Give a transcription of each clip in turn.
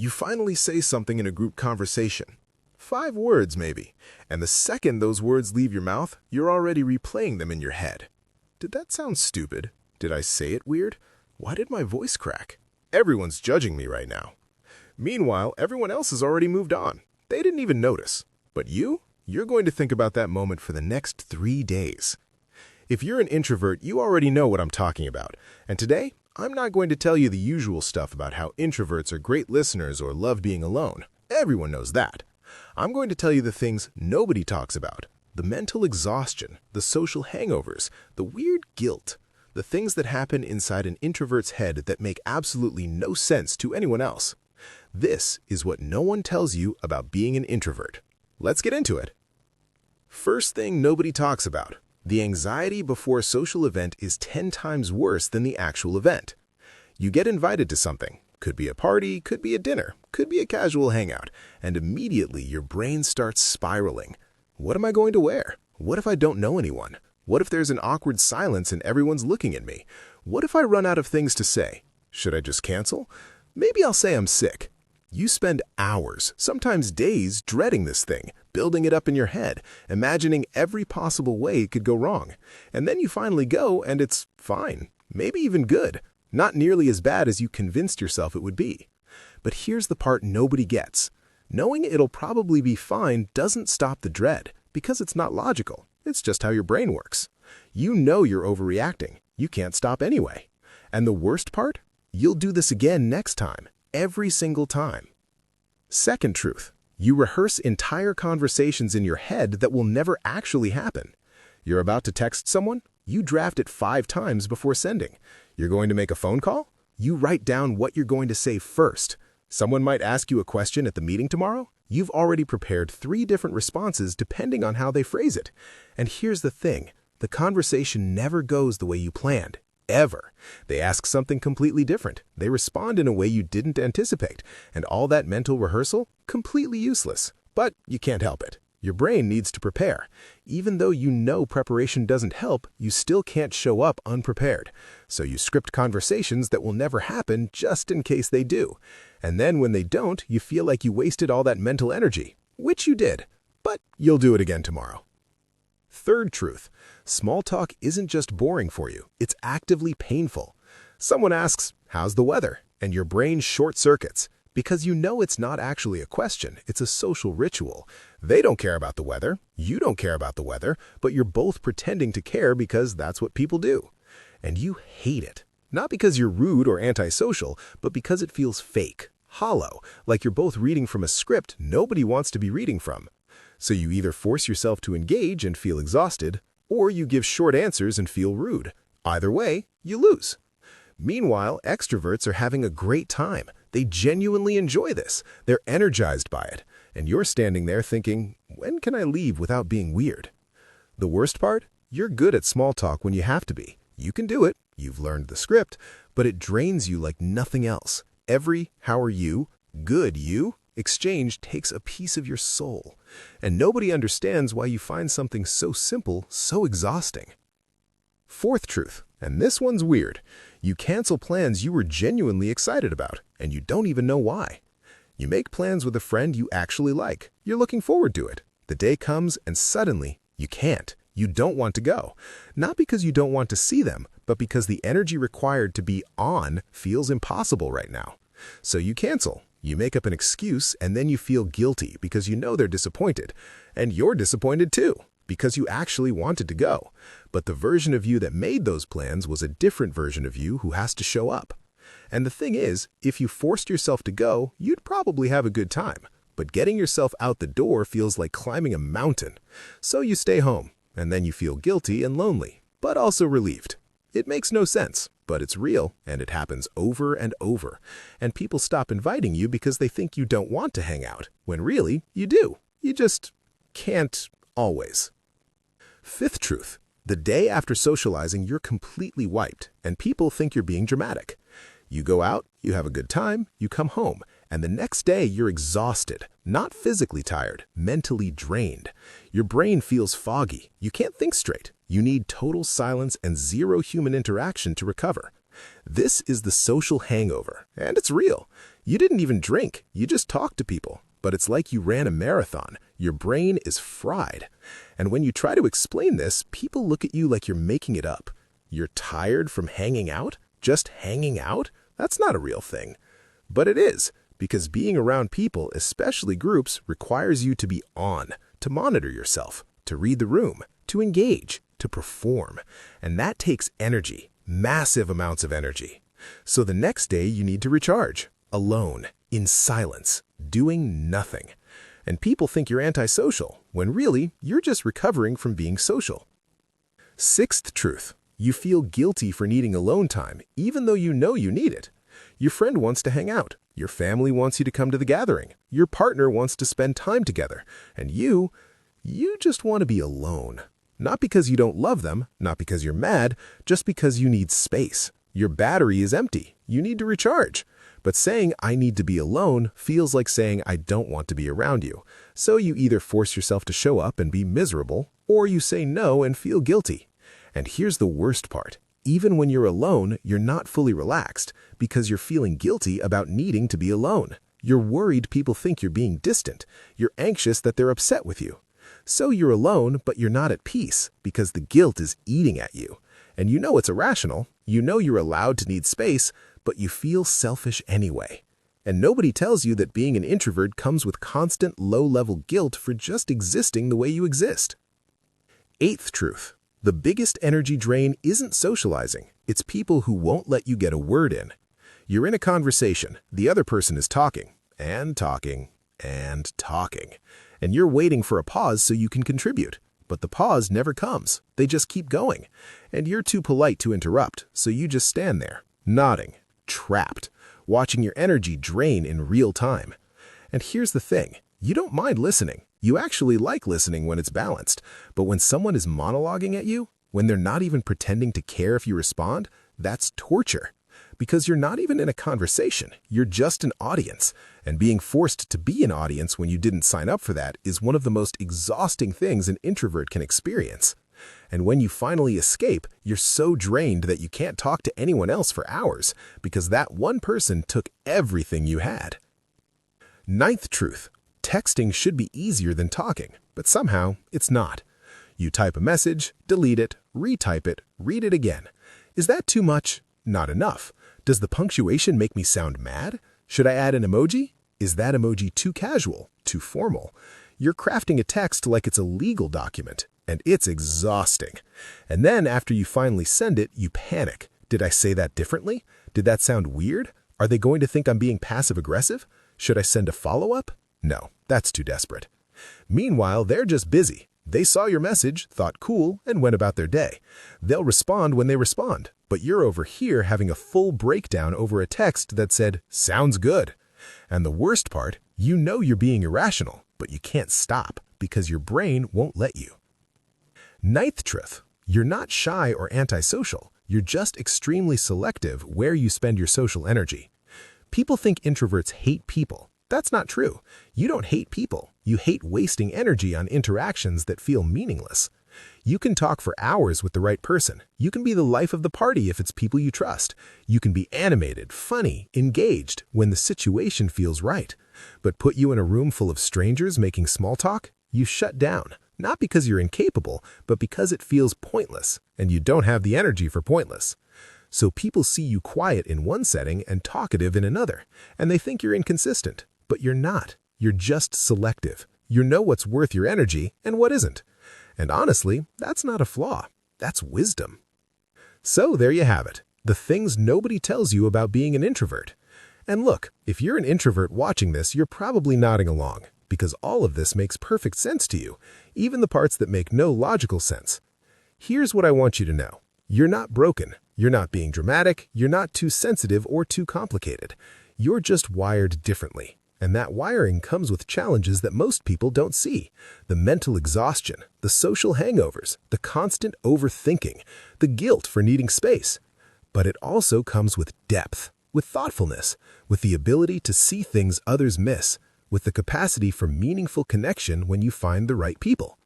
You finally say something in a group conversation. 5 words, maybe. And the second those words leave your mouth, you're already replaying them in your head. Did that sound stupid? Did I say it weird? Why did my voice crack? Everyone's judging me right now. Meanwhile, everyone else has already moved on. They didn't even notice. But you're going to think about that moment for the next 3 days. If you're an introvert, you already know what I'm talking about. And today, I'm not going to tell you the usual stuff about how introverts are great listeners or love being alone. Everyone knows that. I'm going to tell you the things nobody talks about. The mental exhaustion, the social hangovers, the weird guilt, the things that happen inside an introvert's head that make absolutely no sense to anyone else. This is what no one tells you about being an introvert. Let's get into it. First thing nobody talks about. The anxiety before a social event is 10 times worse than the actual event. You get invited to something. Could be a party, could be a dinner, could be a casual hangout, and immediately your brain starts spiraling. What am I going to wear? What if I don't know anyone? What if there's an awkward silence and everyone's looking at me? What if I run out of things to say? Should I just cancel? Maybe I'll say I'm sick. You spend hours, sometimes days, dreading this thing, building it up in your head, imagining every possible way it could go wrong. And then you finally go and it's fine, maybe even good. Not nearly as bad as you convinced yourself it would be. But here's the part nobody gets. Knowing it'll probably be fine doesn't stop the dread, because it's not logical. It's just how your brain works. You know you're overreacting. You can't stop anyway. And the worst part? You'll do this again next time, every single time. Second truth, you rehearse entire conversations in your head that will never actually happen. You're about to text someone? You draft it 5 times before sending. You're going to make a phone call? You write down what you're going to say first. Someone might ask you a question at the meeting tomorrow? You've already prepared 3 different responses depending on how they phrase it. And here's the thing, the conversation never goes the way you planned. Ever. They ask something completely different. They respond in a way you didn't anticipate. And all that mental rehearsal? Completely useless. But you can't help it. Your brain needs to prepare. Even though you know preparation doesn't help, you still can't show up unprepared. So you script conversations that will never happen just in case they do. And then when they don't, you feel like you wasted all that mental energy, which you did. But you'll do it again tomorrow. Third truth, small talk isn't just boring for you, it's actively painful. Someone asks, "How's the weather?" and your brain short circuits. Because you know it's not actually a question, it's a social ritual. They don't care about the weather, you don't care about the weather, but you're both pretending to care because that's what people do. And you hate it. Not because you're rude or antisocial, but because it feels fake, hollow, like you're both reading from a script nobody wants to be reading from. So you either force yourself to engage and feel exhausted, or you give short answers and feel rude. Either way, you lose. Meanwhile, extroverts are having a great time. They genuinely enjoy this. They're energized by it. And you're standing there thinking, when can I leave without being weird? The worst part? You're good at small talk when you have to be. You can do it. You've learned the script. But it drains you like nothing else. Every "how are you?" "good you?" exchange takes a piece of your soul. And nobody understands why you find something so simple so exhausting. Fourth truth, and this one's weird. You cancel plans you were genuinely excited about, and you don't even know why. You make plans with a friend you actually like. You're looking forward to it. The day comes and suddenly you can't. You don't want to go. Not because you don't want to see them, but because the energy required to be on feels impossible right now. So you cancel. You make up an excuse and then you feel guilty because you know they're disappointed. And you're disappointed too, because you actually wanted to go. But the version of you that made those plans was a different version of you who has to show up. And the thing is, if you forced yourself to go, you'd probably have a good time. But getting yourself out the door feels like climbing a mountain. So you stay home, and then you feel guilty and lonely, but also relieved. It makes no sense, but it's real, and it happens over and over. And people stop inviting you because they think you don't want to hang out, when really, you do. You just can't always. Fifth truth, the day after socializing, you're completely wiped, and people think you're being dramatic. You go out, you have a good time, you come home, and the next day you're exhausted, not physically tired, mentally drained. Your brain feels foggy, you can't think straight. You need total silence and zero human interaction to recover. This is the social hangover, and it's real. You didn't even drink, you just talked to people. But it's like you ran a marathon. Your brain is fried. And when you try to explain this, people look at you like you're making it up. You're tired from hanging out? Just hanging out? That's not a real thing. But it is, because being around people, especially groups, requires you to be on, to monitor yourself, to read the room, to engage, to perform. And that takes energy, massive amounts of energy. So the next day you need to recharge, alone, in silence, doing nothing. And people think you're antisocial, when really, you're just recovering from being social. Sixth truth, you feel guilty for needing alone time, even though you know you need it. Your friend wants to hang out. Your family wants you to come to the gathering. Your partner wants to spend time together. And you just want to be alone. Not because you don't love them, not because you're mad, just because you need space. Your battery is empty. You need to recharge. But saying, I need to be alone, feels like saying, I don't want to be around you. So you either force yourself to show up and be miserable, or you say no and feel guilty. And here's the worst part. Even when you're alone, you're not fully relaxed because you're feeling guilty about needing to be alone. You're worried people think you're being distant. You're anxious that they're upset with you. So you're alone, but you're not at peace because the guilt is eating at you. And you know it's irrational. You know you're allowed to need space, but you feel selfish anyway. And nobody tells you that being an introvert comes with constant low-level guilt for just existing the way you exist. Eighth truth. The biggest energy drain isn't socializing. It's people who won't let you get a word in. You're in a conversation. The other person is talking, and talking, and talking. And you're waiting for a pause so you can contribute. But the pause never comes. They just keep going. And you're too polite to interrupt, so you just stand there, nodding, trapped, watching your energy drain in real time. And here's the thing. You don't mind listening. You actually like listening when it's balanced. But when someone is monologuing at you, when they're not even pretending to care if you respond, that's torture. Because you're not even in a conversation. You're just an audience. And being forced to be an audience when you didn't sign up for that is one of the most exhausting things an introvert can experience. And when you finally escape, you're so drained that you can't talk to anyone else for hours because that one person took everything you had. Ninth truth. Texting should be easier than talking, but somehow it's not. You type a message, delete it, retype it, read it again. Is that too much? Not enough. Does the punctuation make me sound mad? Should I add an emoji? Is that emoji too casual, too formal? You're crafting a text like it's a legal document, and it's exhausting. And then after you finally send it, you panic. Did I say that differently? Did that sound weird? Are they going to think I'm being passive-aggressive? Should I send a follow-up? No, that's too desperate. Meanwhile, they're just busy. They saw your message, thought cool, and went about their day. They'll respond when they respond, but you're over here having a full breakdown over a text that said, sounds good. And the worst part, you know you're being irrational, but you can't stop because your brain won't let you. Ninth truth, you're not shy or antisocial. You're just extremely selective where you spend your social energy. People think introverts hate people. That's not true. You don't hate people. You hate wasting energy on interactions that feel meaningless. You can talk for hours with the right person. You can be the life of the party if it's people you trust. You can be animated, funny, engaged when the situation feels right. But put you in a room full of strangers making small talk, you shut down. Not because you're incapable, but because it feels pointless, and you don't have the energy for pointless. So people see you quiet in one setting and talkative in another, and they think you're inconsistent. But you're not. You're just selective. You know what's worth your energy and what isn't. And honestly, that's not a flaw. That's wisdom. So there you have it. The things nobody tells you about being an introvert. And look, if you're an introvert watching this, you're probably nodding along, because all of this makes perfect sense to you, even the parts that make no logical sense. Here's what I want you to know. You're not broken. You're not being dramatic. You're not too sensitive or too complicated. You're just wired differently. And that wiring comes with challenges that most people don't see. The mental exhaustion, the social hangovers, the constant overthinking, the guilt for needing space. But it also comes with depth, with thoughtfulness, with the ability to see things others miss, with the capacity for meaningful connection when you find the right people.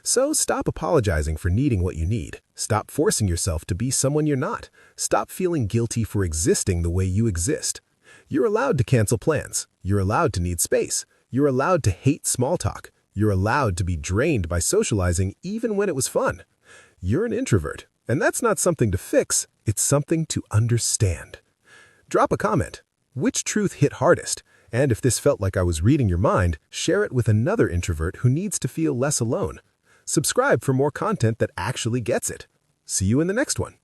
So stop apologizing for needing what you need. Stop forcing yourself to be someone you're not. Stop feeling guilty for existing the way you exist. You're allowed to cancel plans. You're allowed to need space. You're allowed to hate small talk. You're allowed to be drained by socializing even when it was fun. You're an introvert, and that's not something to fix, it's something to understand. Drop a comment. Which truth hit hardest? And if this felt like I was reading your mind, share it with another introvert who needs to feel less alone. Subscribe for more content that actually gets it. See you in the next one.